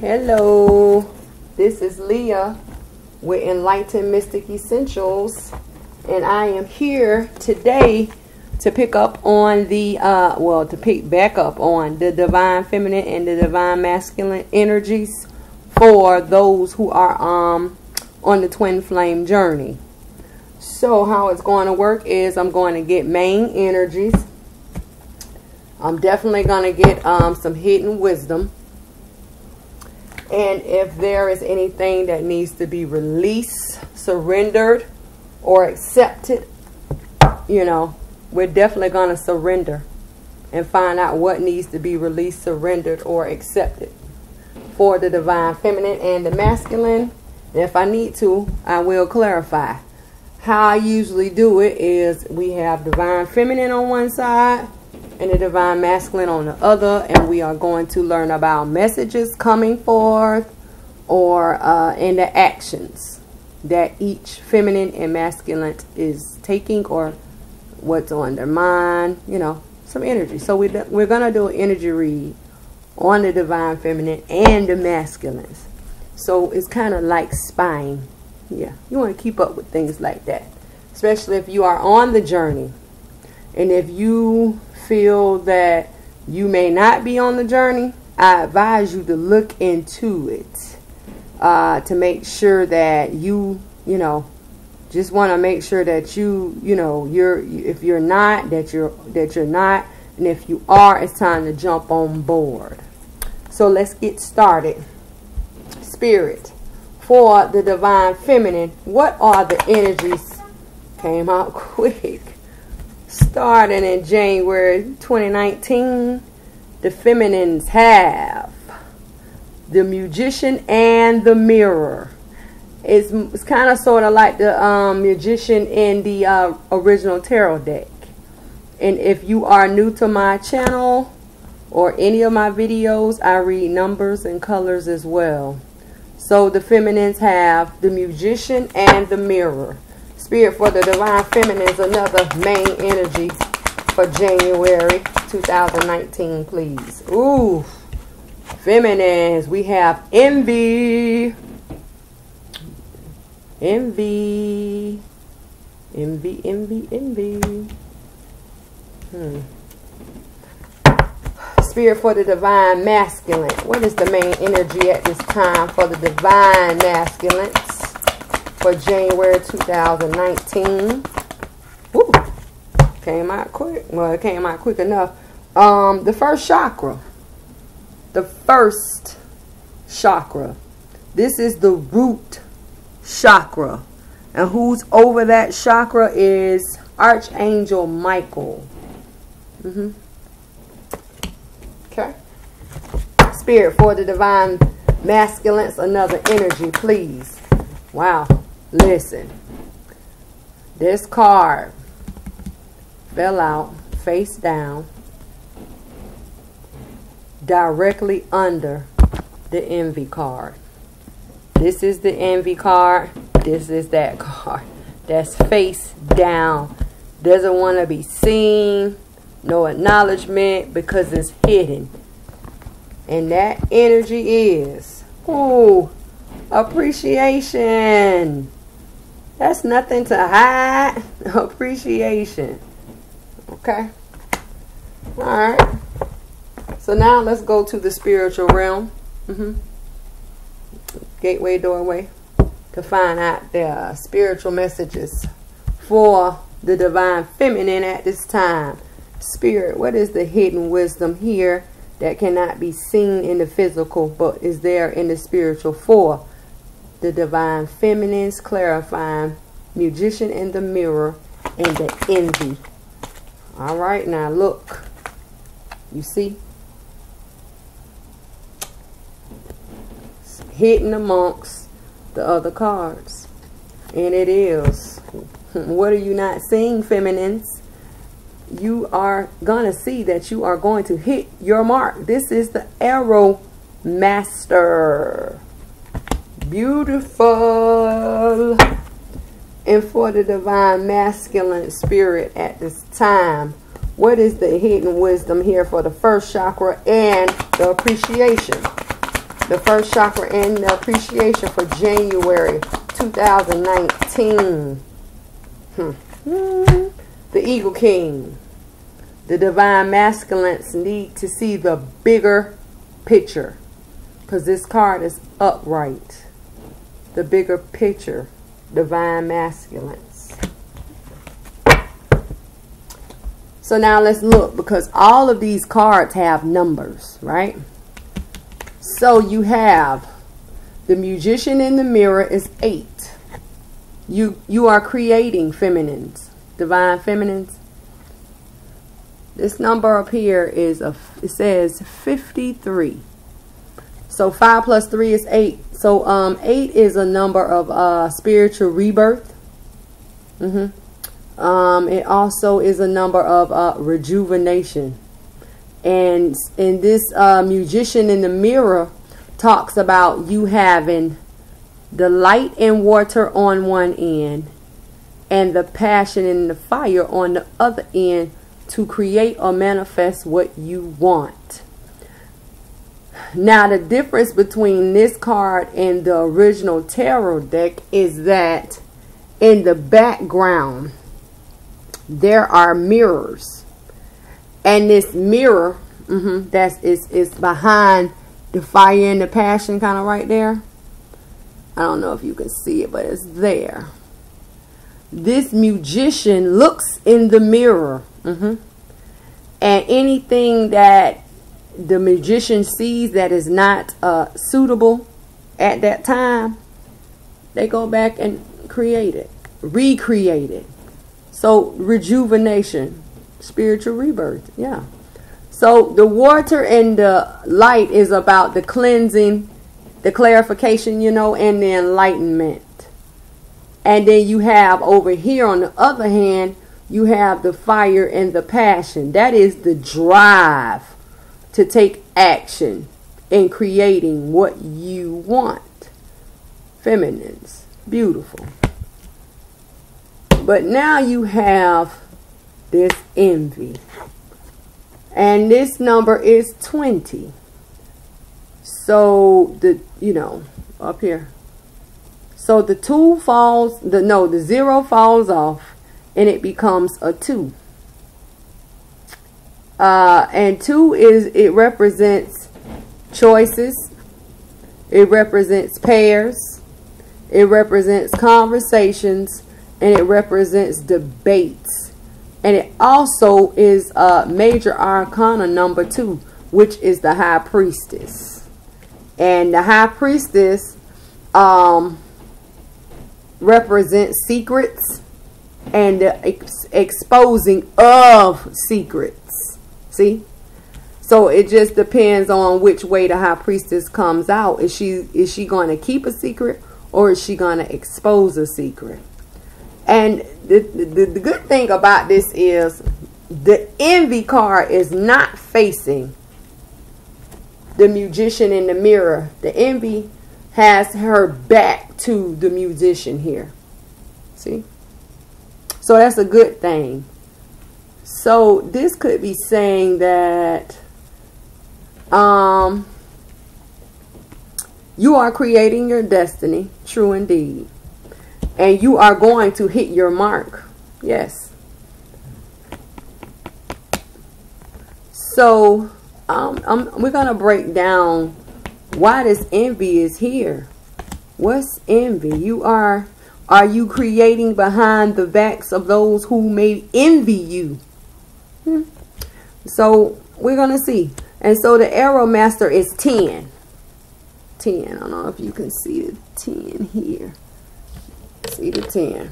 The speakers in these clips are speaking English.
Hello, this is Leah with Enlightened Mystic Essentials, and I am here today to pick up on the to pick back up on the divine feminine and the divine masculine energies for those who are on the twin flame journey. So how it's going to work is I'm going to get main energies. I'm definitely going to get some hidden wisdom. And if there is anything that needs to be released, surrendered, or accepted, you know, we're definitely going to surrender and find out what needs to be released, surrendered, or accepted for the divine feminine and the masculine. And if I need to, I will clarify. How I usually do it is we have divine feminine on one side and the divine masculine on the other, and we are going to learn about messages coming forth or in the actions that each feminine and masculine is taking, or what's on their mind, you know, some energy. So we're going to do an energy read on the divine feminine and the masculines. So it's kind of like spying. Yeah, you want to keep up with things like that, especially if you are on the journey. And if you feel that you may not be on the journey, I advise you to look into it to make sure that you know, just want to make sure that you know, if you're not, that you're not, and if you are, it's time to jump on board. So let's get started. Spirit, for the divine feminine, what are the energies? Came out quick. Starting in January 2019, the feminines have the Magician and the Mirror. It's kind of sort of like the Magician in the original tarot deck. And if you are new to my channel or any of my videos, I read numbers and colors as well. So the feminines have the Magician and the Mirror. Spirit, for the divine feminines, another main energy for January 2019, please. Ooh, feminines, we have envy. Envy. Envy, envy, envy. Spirit, for the divine masculine, what is the main energy at this time for the divine masculines for January 2019? Woo, came out quick. Well, it came out quick enough. The first chakra. The first chakra. This is the root chakra. And who's over that chakra is Archangel Michael. Okay. Spirit, for the divine masculines, another energy, please. Wow. Listen, this card fell out face down directly under the envy card. This is the envy card. This is that card that's face down. Doesn't want to be seen. No acknowledgement because it's hidden. And that energy is, ooh, appreciation. That's nothing to hide. Appreciation. Okay. All right. So now let's go to the spiritual realm. Gateway, doorway. To find out the spiritual messages for the divine feminine at this time. Spirit, what is the hidden wisdom here that cannot be seen in the physical but is there in the spiritual for the divine feminines, clarifying Magician and the Mirror and the envy? All right, now look. You see? It's hidden amongst the other cards. And it is. What are you not seeing, feminines? You are going to see that you are going to hit your mark. This is the Arrow Master. Beautiful. And for the divine masculine spirit at this time, what is the hidden wisdom here for the first chakra and the appreciation? The first chakra and the appreciation for January 2019. The Eagle King. The Divine Masculines need to see the bigger picture, because this card is upright. The bigger picture. Divine Masculines. So now let's look, because all of these cards have numbers, right? So you have the Magician in the Mirror is 8. You are creating feminines, divine feminines. This number up here is it says 53. So 5 plus 3 is 8. So 8 is a number of spiritual rebirth. It also is a number of rejuvenation. And this Magician in the Mirror talks about you having the light and water on one end and the passion and the fire on the other end to create or manifest what you want. Now, the difference between this card and the original tarot deck is that in the background there are mirrors, and this mirror is behind the fire and the passion, kind of right there. I don't know if you can see it, but it's there. This Magician looks in the mirror, and anything that the Magician sees that is not suitable at that time, they go back and create it, recreate it. So rejuvenation, spiritual rebirth, yeah. So the water and the light is about the cleansing, the clarification, you know, and the enlightenment. And then you have over here on the other hand, you have the fire and the passion. That is the drive to take action in creating what you want. Feminines, beautiful. But now you have this envy. And this number is 20. So up here. So the 2 falls, the 0 falls off and it becomes a 2. And 2 it represents choices. It represents pairs. It represents conversations. And it represents debates. And it also is major arcana number 2, which is the High Priestess. And the High Priestess represents secrets and the exposing of secrets. See? So it just depends on which way the High Priestess comes out. Is she going to keep a secret, or is she going to expose a secret? And the good thing about this is the envy card is not facing the Magician in the Mirror. The envy has her back to the Musician here. See? So that's a good thing. So this could be saying that you are creating your destiny, true indeed. And you are going to hit your mark. Yes. So we're going to break down why this envy is here. What's envy? Are you creating behind the backs of those who may envy you? So we're going to see. And so the Arrow Master is 10. 10. I don't know if you can see the 10 here. See the 10.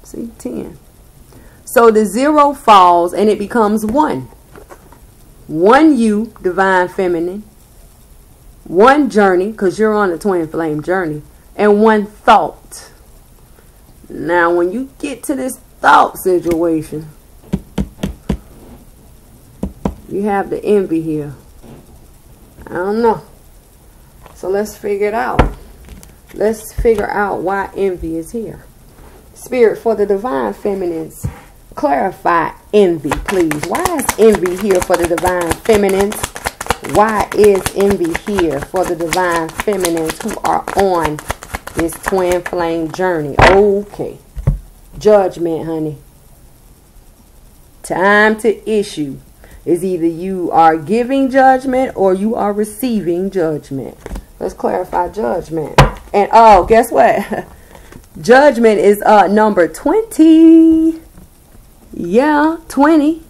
See 10. So the 0 falls and it becomes 1. 1 you, divine feminine. 1 journey, because you're on the twin flame journey. And 1 thought. Now when you get to this thought situation, you have the envy here. I don't know. So let's figure it out. Let's figure out why envy is here. Spirit, for the divine feminines, clarify envy, please. Why is envy here for the divine feminines? Why is envy here for the divine feminines who are on this twin flame journey? Okay. Judgment, honey. Time to issue. Is either you are giving judgment or you are receiving judgment. Let's clarify judgment. And oh, guess what? Judgment is number 20. Yeah, 20.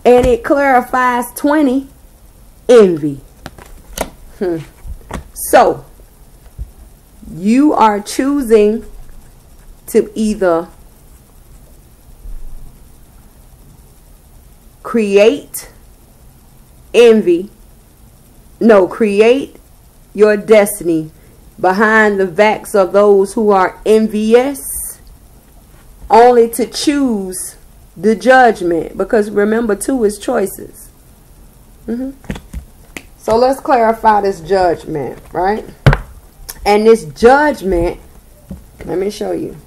And it clarifies 20. Envy. So, you are choosing to either create envy. No, create your destiny behind the backs of those who are envious, only to choose the judgment. Because remember, 2 is choices. So let's clarify this judgment, right? And this judgment, let me show you.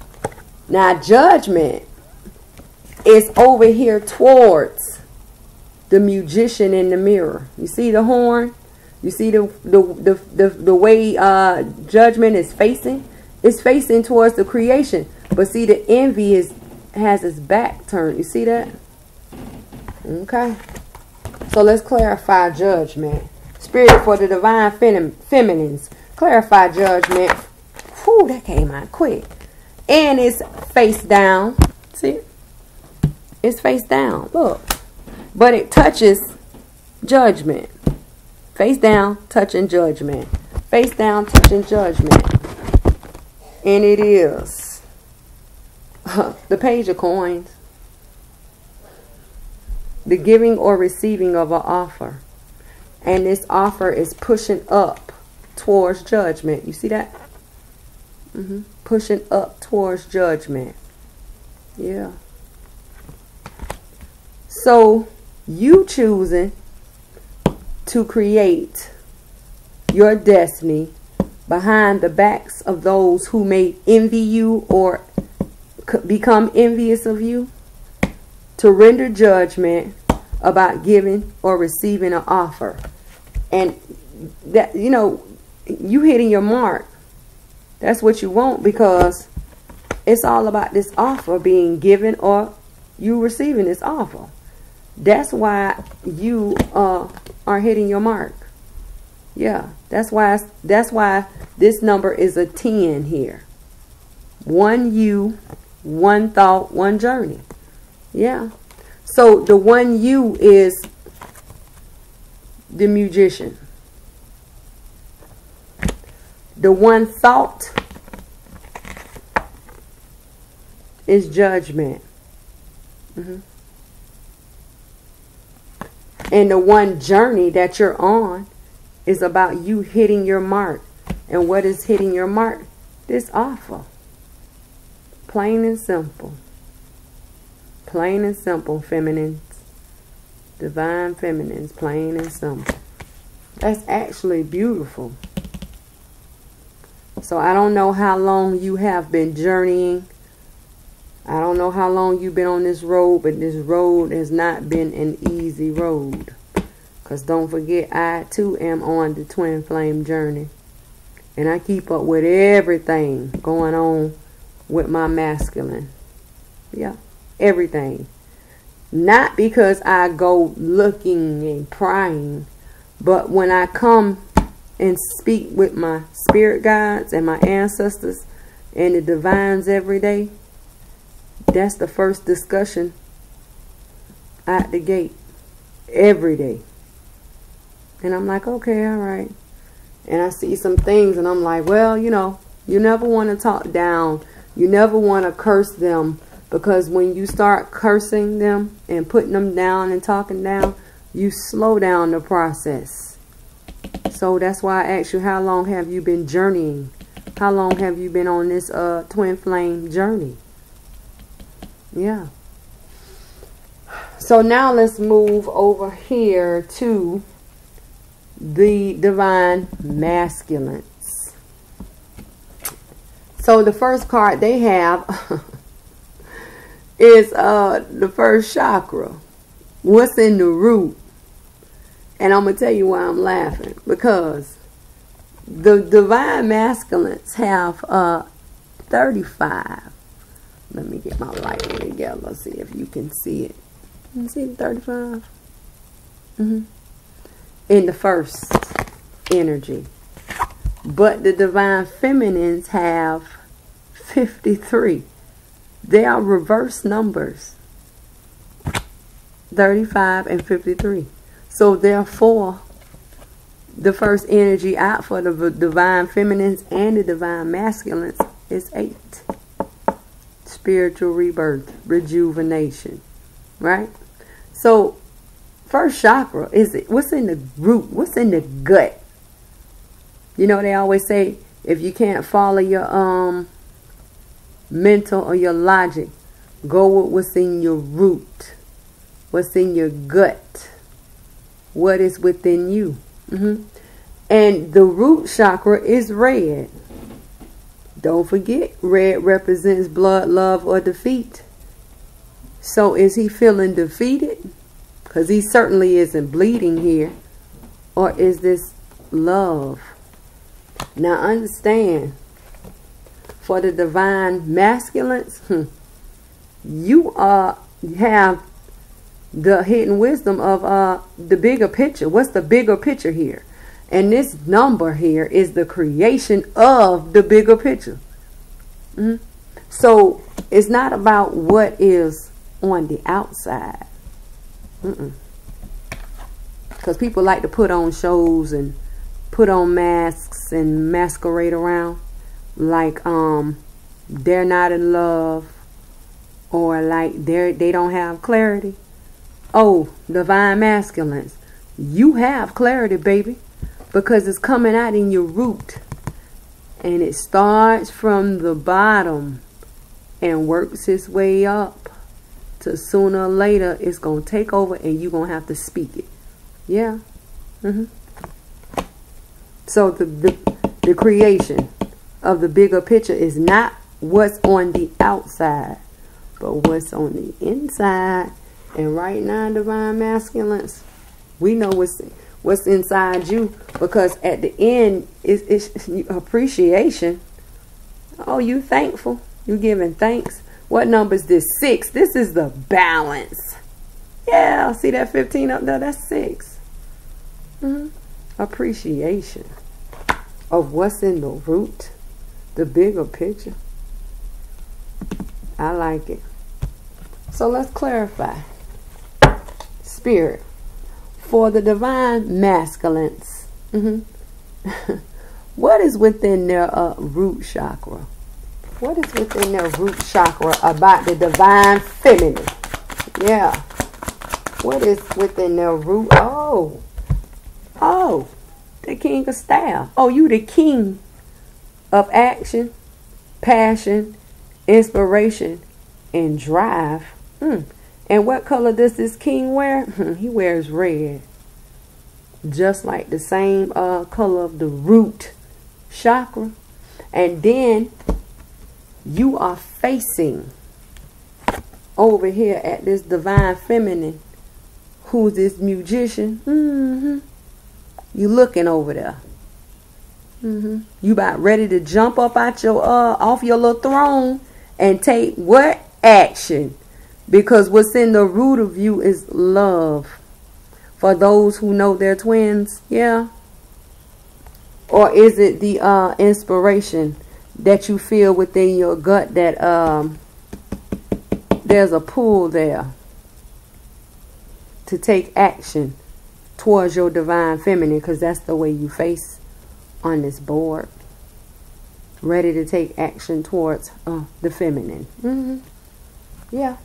Now, judgment is over here towards the magician in the mirror. You see the horn? You see the way judgment is facing? It's facing towards the creation. But see, the envy has its back turned. You see that? Okay. So let's clarify judgment. Spirit for the divine feminines. Clarify judgment. Whew, that came out quick. And it's face down. See? It's face down. Look. But it touches judgment. Face down, touching judgment. Face down, touching judgment. And it is the Page of Coins. The giving or receiving of an offer. And this offer is pushing up towards judgment. You see that? Pushing up towards judgment. Yeah. So, you choosing to create your destiny behind the backs of those who may envy you or become envious of you, to render judgment about giving or receiving an offer. And that, you know, you hitting your mark. That's what you want, because it's all about this offer being given or you receiving this offer. That's why you are hitting your mark. Yeah, that's why this number is a 10 here. 1 you, 1 thought, 1 journey. Yeah. So the 1 you is the magician. The 1 thought is judgment. And the 1 journey that you're on is about you hitting your mark. And what is hitting your mark? This offer. Plain and simple. Plain and simple, feminines. Divine feminines, plain and simple. That's actually beautiful. So I don't know how long you have been journeying. I don't know how long you've been on this road, but this road has not been an easy road. Because don't forget, I too am on the twin flame journey. And I keep up with everything going on with my masculine. Yeah, everything. Not because I go looking and prying, but when I come and speak with my spirit guides and my ancestors and the divines every day, that's the first discussion at the gate every day. And I'm like, okay, all right. And I see some things and I'm like, well, you know, you never want to talk down. You never want to curse them, because when you start cursing them and putting them down and talking down, you slow down the process. So that's why I asked you, how long have you been journeying? How long have you been on this twin flame journey? Yeah. So now let's move over here to the divine masculines. So the first card they have is the first chakra. What's in the root? And I'm going to tell you why I'm laughing. Because the divine masculines have 35. Let me get my lighting together. See if you can see it. You can see the 35? In the first energy. But the divine feminines have 53. They are reverse numbers. 35 and 53. So therefore, the first energy out for the divine feminines and the divine masculines is 8. Spiritual rebirth, rejuvenation, right? So first chakra is it, what's in the root, what's in the gut? You know, they always say if you can't follow your mental or your logic, go with what's in your root, what's in your gut, what is within you. And the root chakra is red. Don't forget, red represents blood, love, or defeat. So is he feeling defeated? Because he certainly isn't bleeding here. Or is this love? Now understand, for the divine masculines, you have the hidden wisdom of the bigger picture. What's the bigger picture here? And this number here is the creation of the bigger picture. So it's not about what is on the outside. Because people like to put on shows and put on masks and masquerade around like they're not in love, or like they don't have clarity. Oh, divine masculines, you have clarity, baby, because it's coming out in your root, and it starts from the bottom and works its way up to sooner or later it's gonna take over and you're gonna have to speak it. Yeah. So the creation of the bigger picture is not what's on the outside, but what's on the inside. And right now, divine masculines, we know what's inside you, because at the end it's appreciation. Oh, you thankful, you giving thanks. What number is this? 6. This is the balance. Yeah, see that 15 up there? That's 6. Appreciation of what's in the root, the bigger picture. I like it. So let's clarify. Spirit, for the divine masculines, what is within their root chakra? What is within their root chakra about the divine feminine? Yeah. What is within their root? Oh, the king of staff. Oh, you the king of action, passion, inspiration, and drive. And what color does this king wear? He wears red. Just like the same color of the root chakra. And then you are facing over here at this divine feminine, who's this musician. You looking over there. You about ready to jump up out your off your little throne and take what? Action. Because what's in the root of you is love. For those who know they're twins, yeah. Or is it the inspiration that you feel within your gut that there's a pull there to take action towards your divine feminine, because that's the way you face on this board. Ready to take action towards the feminine. Yeah.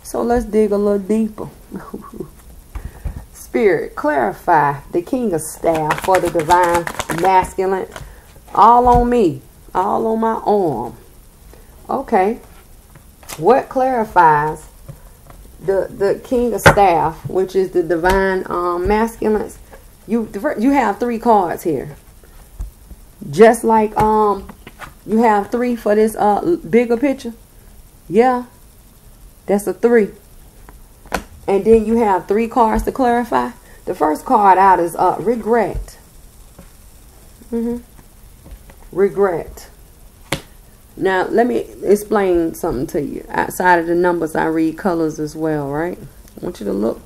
So let's dig a little deeper. Spirit, clarify the king of staff for the divine masculine. All on me. All on my arm. Okay. What clarifies the king of staff, which is the divine masculines? You have 3 cards here. Just like you have 3 for this bigger picture. Yeah. That's a 3. And then you have 3 cards to clarify. The first card out is regret. Regret. Now, let me explain something to you. Outside of the numbers, I read colors as well, right? I want you to look.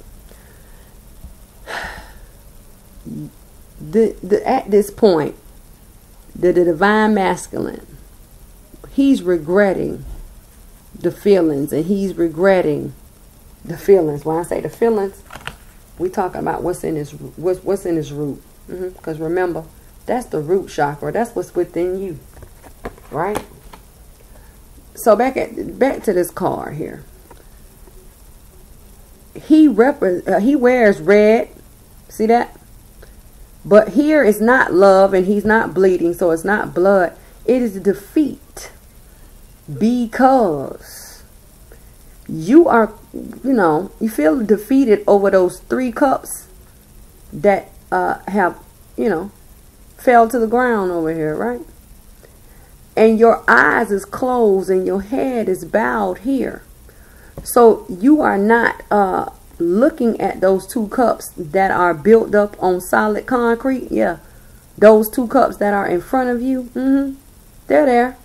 At this point, the divine masculine, he's regretting the feelings, and he's regretting the feelings. When I say the feelings, we talking about what's in his root. Because remember, that's the root chakra. That's what's within you, right? So back to this card here. He wears red. See that? But here is not love, and he's not bleeding, so it's not blood. It is defeat. Because you are, you feel defeated over those 3 cups that have, fell to the ground over here, right? And your eyes is closed and your head is bowed here. So you are not looking at those 2 cups that are built up on solid concrete. Yeah, those 2 cups that are in front of you, they're there.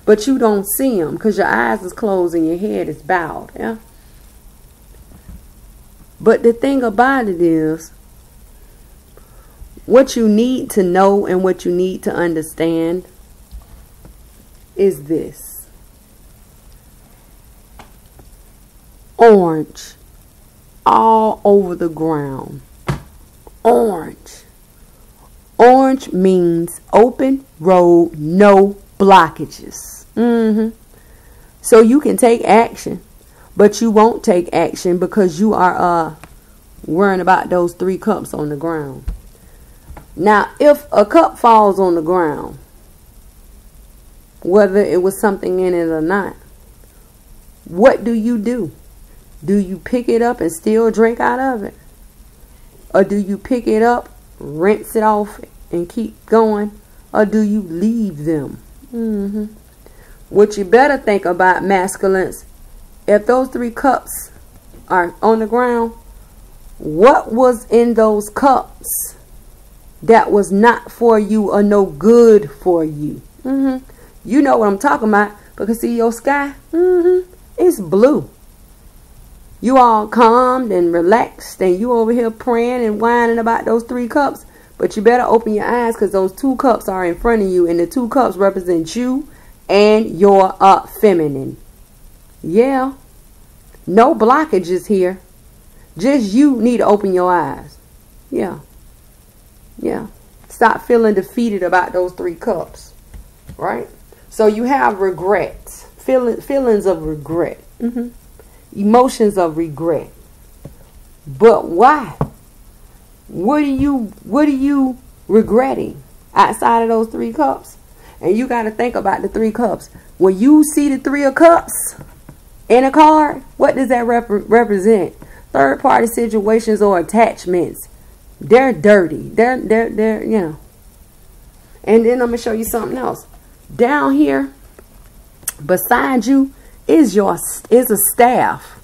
But you don't see them because your eyes is closed and your head is bowed. Yeah. But the thing about it is, what you need to know and what you need to understand is this. Orange all over the ground. Orange. Orange means open road, no blockages. So you can take action, but you won't take action because you are worrying about those 3 cups on the ground. Now, if a cup falls on the ground, whether it was something in it or not, what do? Do you pick it up and still drink out of it? Or do you pick it up, rinse it off, and keep going? Or do you leave them? What you better think about, masculines, if those 3 cups are on the ground, what was in those cups that was not for you or no good for you? You know what I'm talking about, because see your sky? It's blue. You all calmed and relaxed, and you over here praying and whining about those 3 cups. But you better open your eyes, because those 2 cups are in front of you, and the 2 cups represent you and your feminine. Yeah. No blockages here. Just you need to open your eyes. Yeah. Yeah. Stop feeling defeated about those 3 cups. Right? So you have regrets. Feelings of regret. Emotions of regret. But why? What are you regretting outside of those 3 cups? And you got to think about the 3 cups. When you see the 3 of cups in a card, what does that represent? Third party situations or attachments. They're dirty. They're And then I'm going to show you something else. Down here beside you is a staff.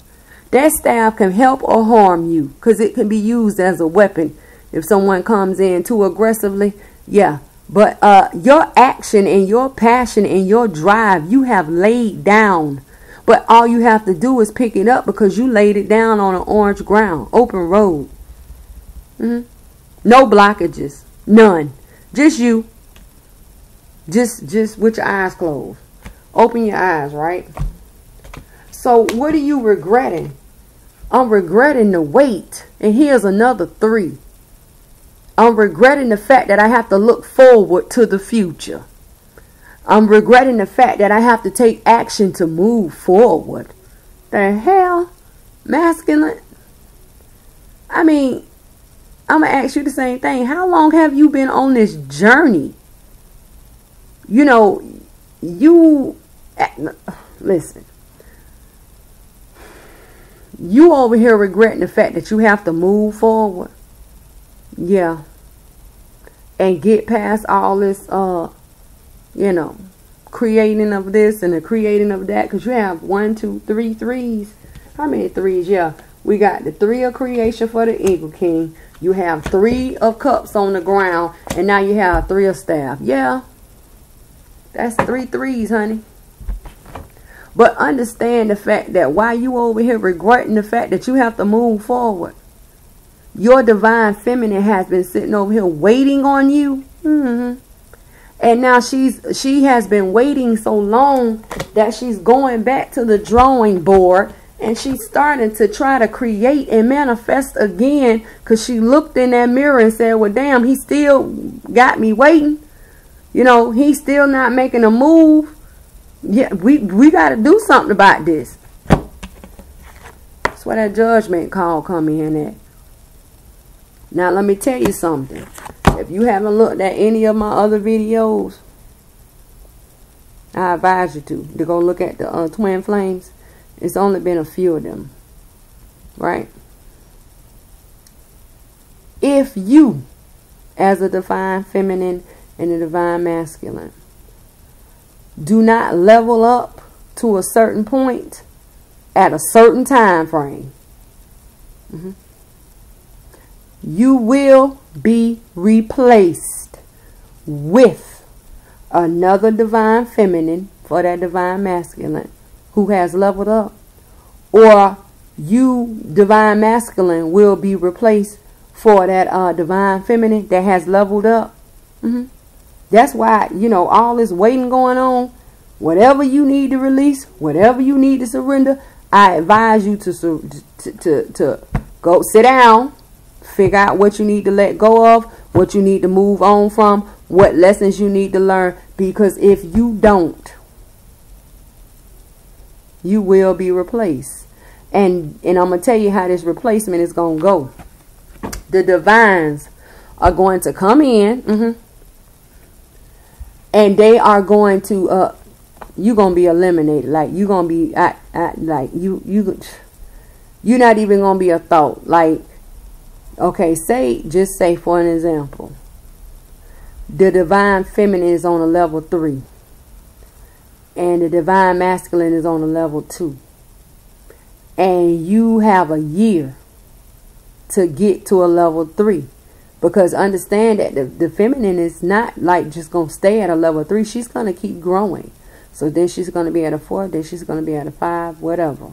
That staff can help or harm you, because it can be used as a weapon if someone comes in too aggressively. Yeah. But your action and your passion and your drive, you have laid down. But all you have to do is pick it up, because you laid it down on an orange ground, open road. No blockages, none. Just you. Just with your eyes closed. Open your eyes, right? So what are you regretting? I'm regretting the wait. And here's another 3. I'm regretting the fact that I have to look forward to the future. I'm regretting the fact that I have to take action to move forward. The hell? Masculine? I mean, I'm going to ask you the same thing. How long have you been on this journey? Listen. You over here regretting the fact that you have to move forward. Yeah. And get past all this, creating of this and the creating of that. Because you have 1, 2, 3 threes. How many 3s? Yeah. We got the 3 of creation for the Eagle King. You have 3 of cups on the ground. And now you have 3 of staff. Yeah. That's 3 threes, honey. But understand the fact that while you over here regretting the fact that you have to move forward, your divine feminine has been sitting over here waiting on you. And now she has been waiting so long that she's going back to the drawing board. And she's starting to try to create and manifest again. Because she looked in that mirror and said, well, damn, he still got me waiting. You know, he's still not making a move. Yeah, we got to do something about this. That's where that judgment call come in at. Now, let me tell you something. If you haven't looked at any of my other videos, I advise you to go look at the twin flames. It's only been a few of them. Right? If you, as a divine feminine and a divine masculine, do not level up to a certain point at a certain time frame, you will be replaced with another divine feminine for that divine masculine who has leveled up. Or you, divine masculine, will be replaced for that divine feminine that has leveled up. That's why, you know, all this waiting going on. Whatever you need to release, whatever you need to surrender, I advise you to go sit down, figure out what you need to let go of, what you need to move on from, what lessons you need to learn. Because if you don't, you will be replaced. And I'm going to tell you how this replacement is going to go. The divines are going to come in. And they are going to, you're going to be eliminated. Like, you're going to be, like, you're not even going to be a thought. Like, okay, just say for an example, the divine feminine is on a level 3. And the divine masculine is on a level 2. And you have a year to get to a level 3. Because understand that the feminine is not like just going to stay at a level 3. She's going to keep growing. So then she's going to be at a 4. Then she's going to be at a 5. Whatever.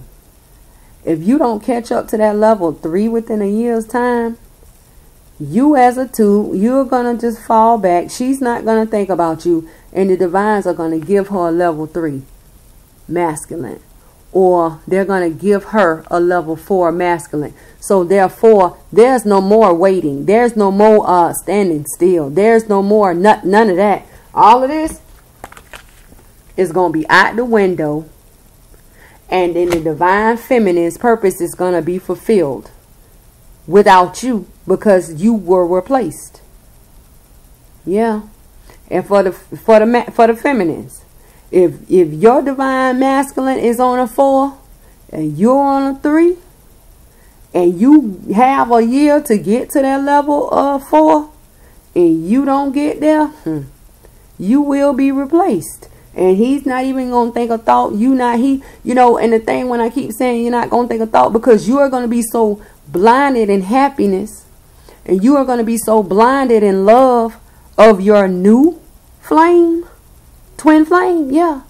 If you don't catch up to that level 3 within a year's time, you as a 2, you're going to just fall back. She's not going to think about you. And the divines are going to give her a level 3 masculine. Or they're going to give her a level 4 masculine. So therefore, there's no more waiting. There's no more standing still. There's no more none of that. All of this is going to be out the window. And then the divine feminine's purpose is going to be fulfilled without you, because you were replaced. Yeah. And for the feminines, if your divine masculine is on a 4 and you're on a 3, and you have a year to get to that level of 4, and you don't get there, you will be replaced. And he's not even going to think a thought. You know, and the thing when I keep saying you're not going to think a thought, because you are going to be so blinded in happiness, and you are going to be so blinded in love of your new flame, twin flame, yeah,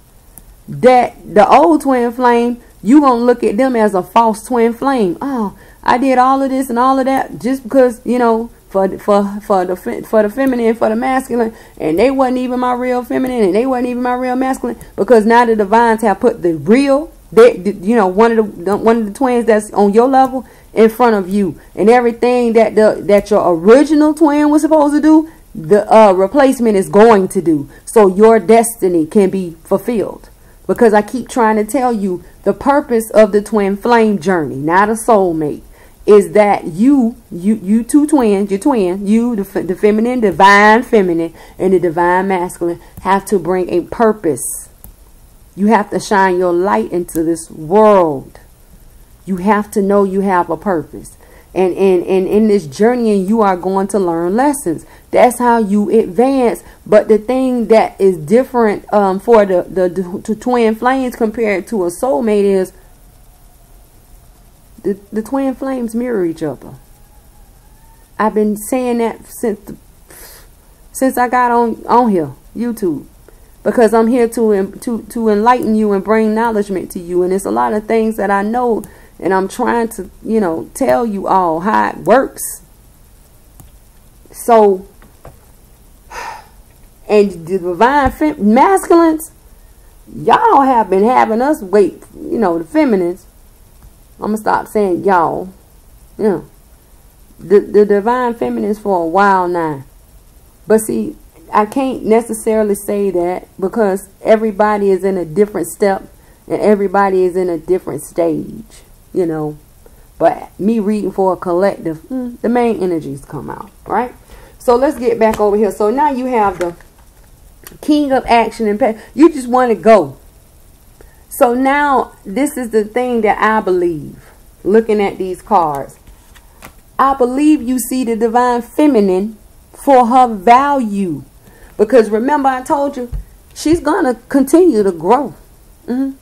that the old twin flame, you gonna look at them as a false twin flame. Oh, I did all of this and all of that just because, you know, for the feminine and for the masculine, and they wasn't even my real feminine and they wasn't even my real masculine, because now the divines have put the real, you know, one of the twins that's on your level in front of you, and everything that your original twin was supposed to do, the replacement is going to do, so your destiny can be fulfilled. Because I keep trying to tell you, the purpose of the twin flame journey, not a soulmate, is that you two twins, the feminine, divine feminine, and the divine masculine have to bring a purpose. You have to shine your light into this world. You have to know you have a purpose. And in this journey, you are going to learn lessons. That's how you advance. But the thing that is different for the twin flames compared to a soulmate is The twin flames mirror each other. I've been saying that since I got on here, YouTube. Because I'm here to enlighten you and bring knowledgement to you. And it's a lot of things that I know. And I'm trying to, you know, tell you all how it works. So, and the divine masculines, y'all have been having us wait, you know, the feminines. I'm going to stop saying y'all. You know, the divine feminines for a while now. But see, I can't necessarily say that because everybody is in a different step and everybody is in a different stage, you know. But me reading for a collective, the main energies come out, right? So let's get back over here. So now you have the King of Action and Passion. You just want to go. So now this is the thing that I believe, looking at these cards. I believe you see the divine feminine for her value. Because remember I told you, she's going to continue to grow. And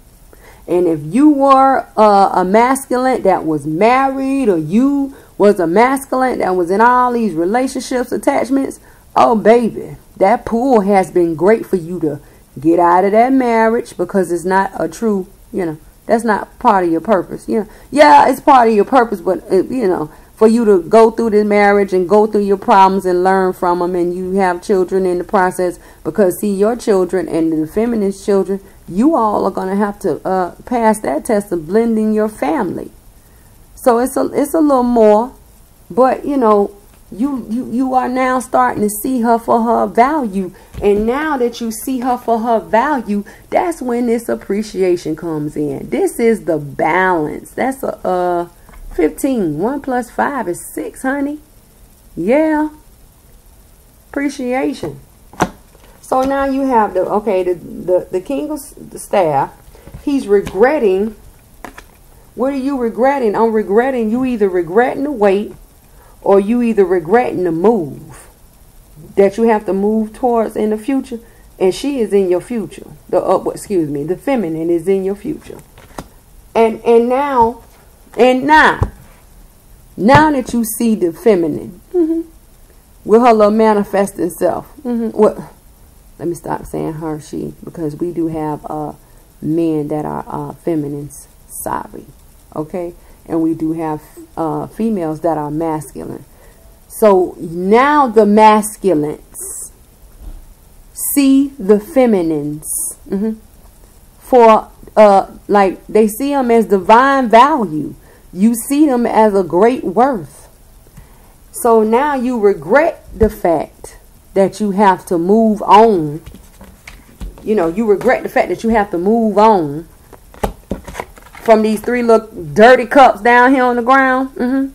if you were a masculine that was married, or you was a masculine that was in all these relationships, attachments, oh baby, that pool has been great for you to get out of that marriage, because it's not a true, you know, that's not part of your purpose. You know, yeah, it's part of your purpose, but you know, for you to go through this marriage and go through your problems and learn from them, and you have children in the process, because see, your children and the feminist children, you all are going to have to pass that test of blending your family. So it's a little more, but you know, you are now starting to see her for her value. And now that you see her for her value, that's when this appreciation comes in. This is the balance. That's a 15. 1 plus 5 is 6, honey. Yeah. Appreciation. So now you have the King of the Staff. He's regretting. What are you regretting? I'm regretting, you either regretting to wait, or you either regretting the move that you have to move towards in the future. And she is in your future. The feminine is in your future. And now that you see the feminine with her little manifesting self. Let me stop saying her, she, because we do have men that are feminines. Sorry. Okay? And we do have females that are masculine. So now the masculines see the feminines for like they see them as divine value. You see them as a great worth. So now you regret the fact that you have to move on. You know, you regret the fact that you have to move on from these 3 little dirty cups down here on the ground.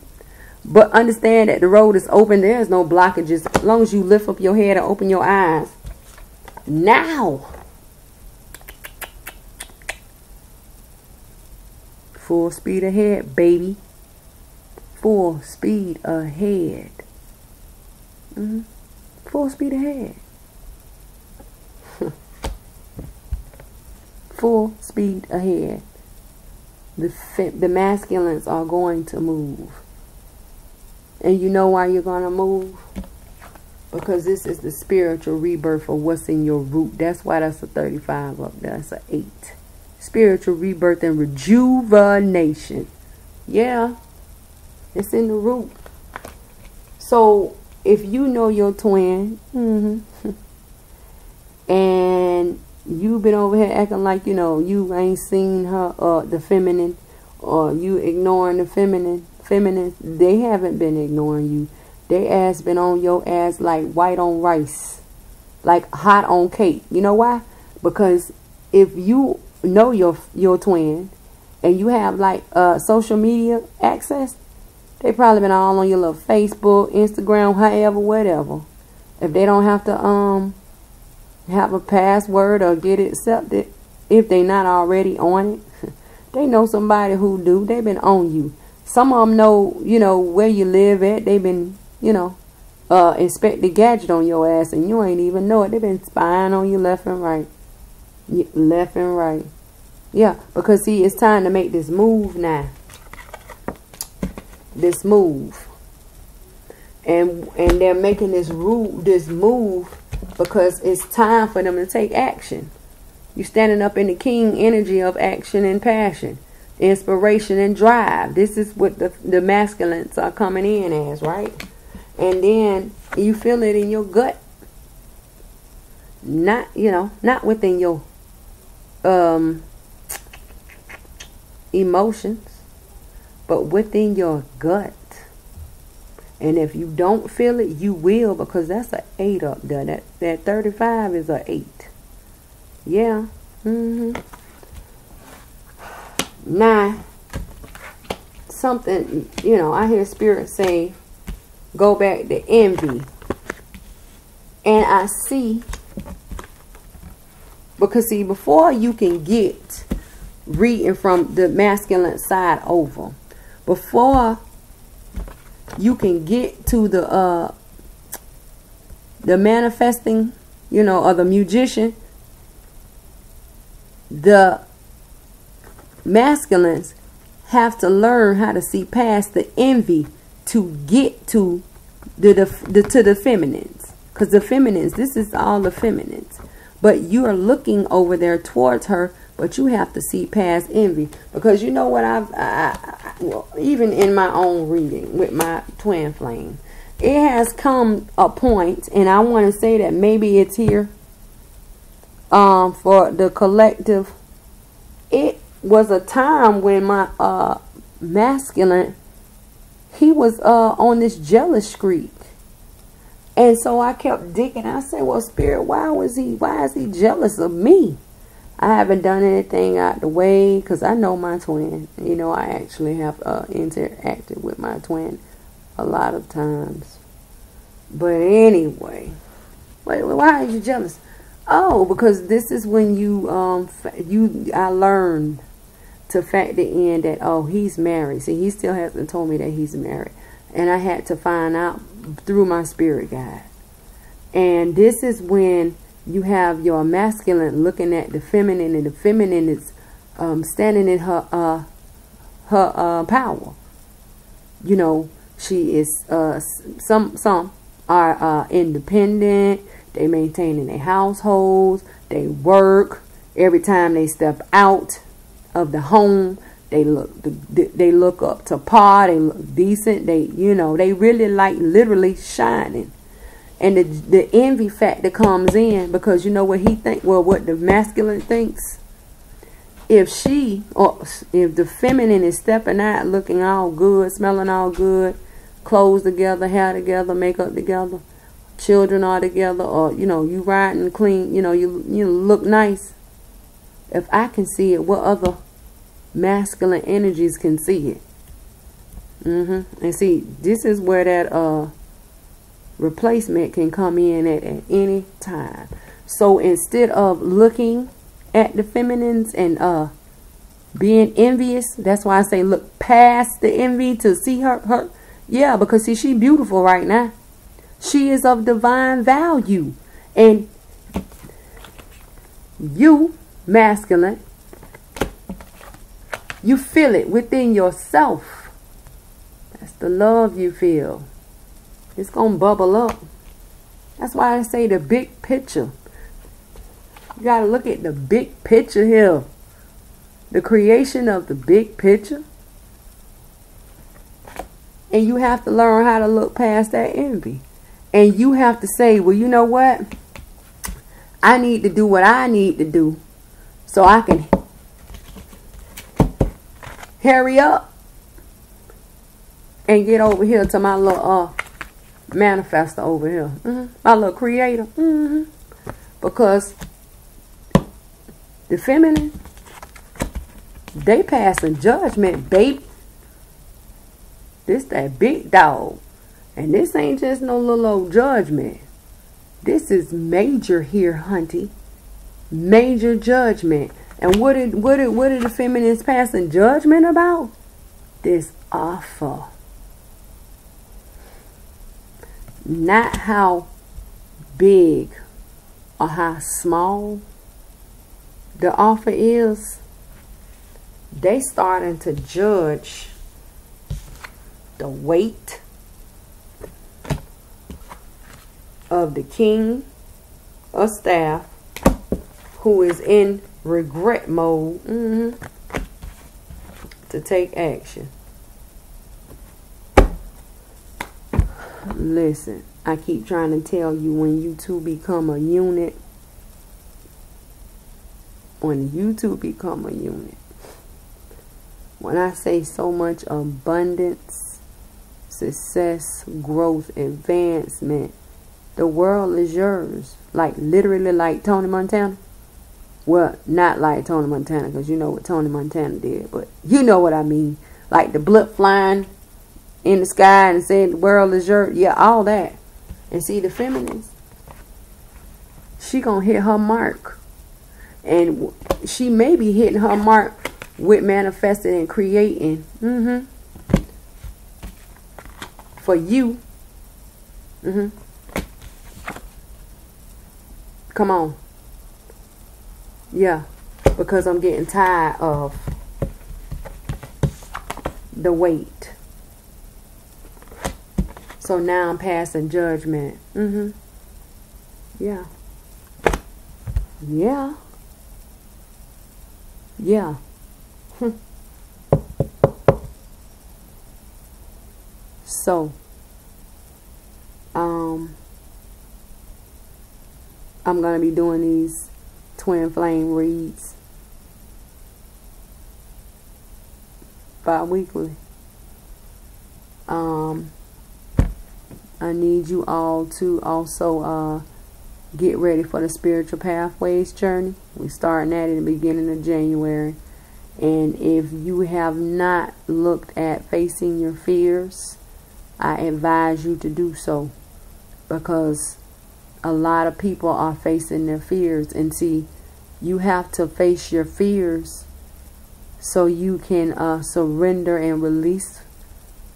But understand that the road is open. There is no blockages. As long as you lift up your head and open your eyes. Now, full speed ahead, baby. Full speed ahead. Full speed ahead. Full speed ahead. The masculines are going to move. And you know why you're going to move? Because this is the spiritual rebirth of what's in your root. That's why that's a 35 up there. That's an 8. Spiritual rebirth and rejuvenation. Yeah. It's in the root. So if you know your twin, and you've been over here acting like, you know, you ain't seen her, the feminine, or you ignoring the feminine, they haven't been ignoring you. They ass been on your ass like white on rice, like hot on cake. You know why? Because if you know your twin and you have like social media access, they probably been all on your little Facebook, Instagram, however, whatever. If they don't have to have a password or get it accepted, if they not already on it, they know somebody who do. They've been on you. Some of them know, you know, where you live at. They've been, you know, inspect the gadget on your ass and you ain't even know it. They've been spying on you left and right. Left and right. Yeah, because see, it's time to make this move now. this move. And they're making this move because it's time for them to take action. You're standing up in the king energy of action and passion, inspiration and drive. This is what the masculines are coming in as, right? And then you feel it in your gut. Not, you know, not within your emotions, but within your gut. And if you don't feel it, you will, because that's an 8 up there. That 35 is an 8. Yeah. Now, something, you know, I hear Spirit say, go back to envy. And I see, because see, before you can get reading from the masculine side over, before you can get to the manifesting, you know, or the magician, the masculines have to learn how to see past the envy to get to the feminines. Because the feminines, this is all the feminines. But you are looking over there towards her, but you have to see past envy. Because you know what, well, even in my own reading with my twin flame, it has come a point, and I want to say that maybe it's here for the collective. It was a time when my masculine, he was on this jealous streak. And so I kept digging. I said, well, Spirit, why is he jealous of me? I haven't done anything out the way, because I know my twin. You know, I actually have interacted with my twin a lot of times. But anyway, why are you jealous? Oh, because this is when I learned to factor in that, oh, he's married. See, he still hasn't told me that he's married. And I had to find out through my spirit guide. And this is when you have your masculine looking at the feminine, and the feminine is standing in her power. You know, she is some are independent. They maintain in their households. They work. Every time they step out of the home, they look up to par. They look decent. They, you know, they really like literally shining. And the envy factor comes in, because you know what he think. Well, what the masculine thinks. If the feminine is stepping out, looking all good, smelling all good, clothes together, hair together, makeup together, children are together, or you know, you riding clean, you know, you look nice. If I can see it, what other masculine energies can see it? And see, this is where that replacement can come in at any time. So instead of looking at the feminines and being envious, that's why I say look past the envy to see her. Yeah, because see, she beautiful right now. She is of divine value. And you, masculine, you feel it within yourself. That's the love you feel. It's going to bubble up. That's why I say the big picture. You got to look at the big picture here. The creation of the big picture. And you have to learn how to look past that envy. And you have to say, well, you know what? I need to do what I need to do so I can hurry up and get over here to my little manifestor over here. My little creator. Because the feminine, they passing judgment, baby. This that big dog. And this ain't just no little old judgment. This is major here, hunty. Major judgment. And what did the feminines passing judgment about? This offer. Not how big or how small the offer is. They starting to judge the weight of the King of Staff, who is in regret mode, to take action. Listen, I keep trying to tell you, when you two become a unit, when I say so much abundance, success, growth, advancement, the world is yours. Like literally like Tony Montana. Well, not like Tony Montana, because you know what Tony Montana did, but you know what I mean. Like the blood flying in the sky and saying the world is yours. Yeah, all that. And see, the feminist, she gonna hit her mark. And she may be hitting her mark with manifesting and creating. For you. Come on. Yeah. Because I'm getting tired of the weight. So now I'm passing judgment. Yeah. Yeah. Yeah. So, I'm going to be doing these twin flame reads bi-weekly. I need you all to also get ready for the Spiritual Pathways journey. We're starting that in the beginning of January. And if you have not looked at facing your fears, I advise you to do so, because a lot of people are facing their fears. And see, you have to face your fears so you can surrender and release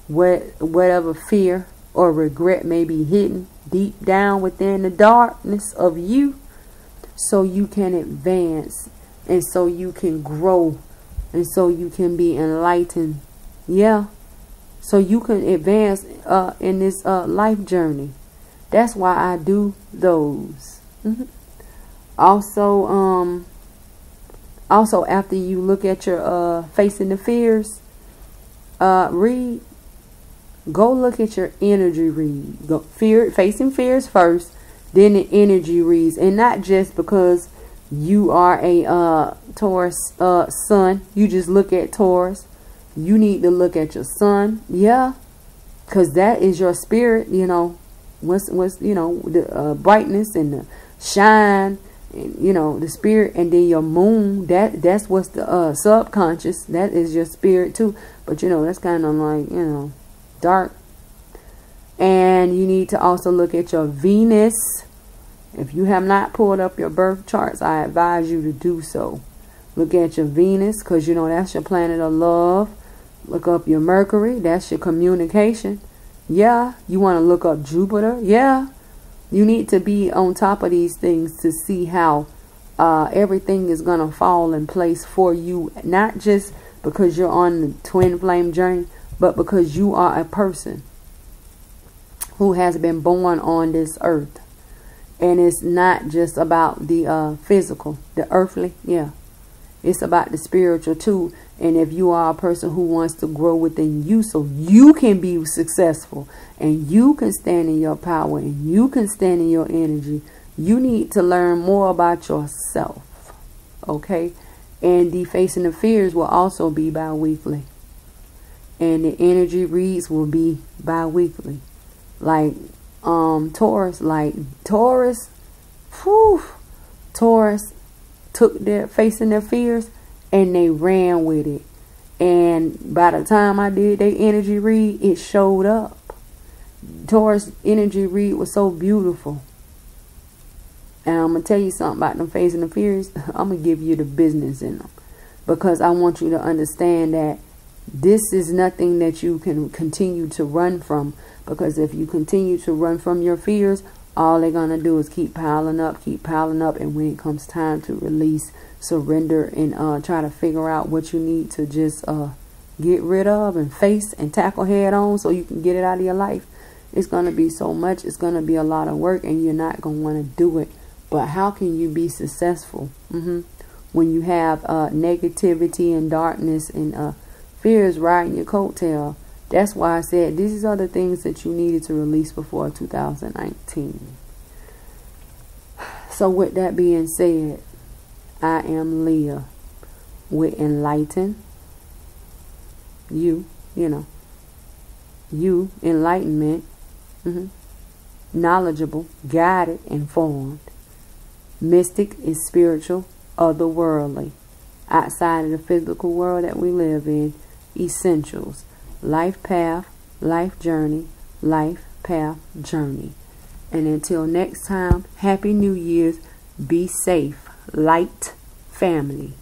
whatever fear or regret may be hidden deep down within the darkness of you, so you can advance, and so you can grow, and so you can be enlightened. Yeah. So you can advance in this life journey. That's why I do those. Also, after you look at your facing the fears read, go look at your energy read. Go facing fears first, then the energy reads. And not just because you are a Taurus sun, you just look at Taurus. You need to look at your sun. Yeah, because that is your spirit. You know, what's you know, the brightness and the shine, and you know, the spirit. And then your moon, that's what's the subconscious. That is your spirit too. But you know, that's kind of like, you know, dark. And you need to also look at your Venus. If you have not pulled up your birth charts, I advise you to do so. Look at your Venus, because you know that's your planet of love. Look up your Mercury. That's your communication. Yeah. You want to look up Jupiter. Yeah. You need to be on top of these things to see how everything is going to fall in place for you. Not just because you're on the twin flame journey, but because you are a person who has been born on this earth. And it's not just about the physical, the earthly. Yeah. It's about the spiritual too. And if you are a person who wants to grow within you, so you can be successful and you can stand in your power and you can stand in your energy, you need to learn more about yourself. Okay. And the facing the fears will also be bi-weekly. And the energy reads will be bi-weekly. Like Taurus, Taurus took their facing their fears and they ran with it. And by the time I did their energy read, it showed up. Taurus energy read was so beautiful. And I'm going to tell you something about them facing the fears. I'm going to give you the business in them, because I want you to understand that this is nothing that you can continue to run from. Because if you continue to run from your fears, all they're going to do is keep piling up. And when it comes time to release, surrender, and try to figure out what you need to just get rid of and face and tackle head on so you can get it out of your life, it's going to be so much. It's going to be a lot of work, and you're not going to want to do it. But how can you be successful when you have negativity and darkness and fears riding your coattail? That's why I said these are the things that you needed to release before 2019. So with that being said, I am Leah with Enlightened. You enlightenment, knowledgeable, guided, informed. Mystic is spiritual, otherworldly, outside of the physical world that we live in. Essentials, life path, life journey, life path journey. And until next time, Happy New Year's. Be safe. Light family.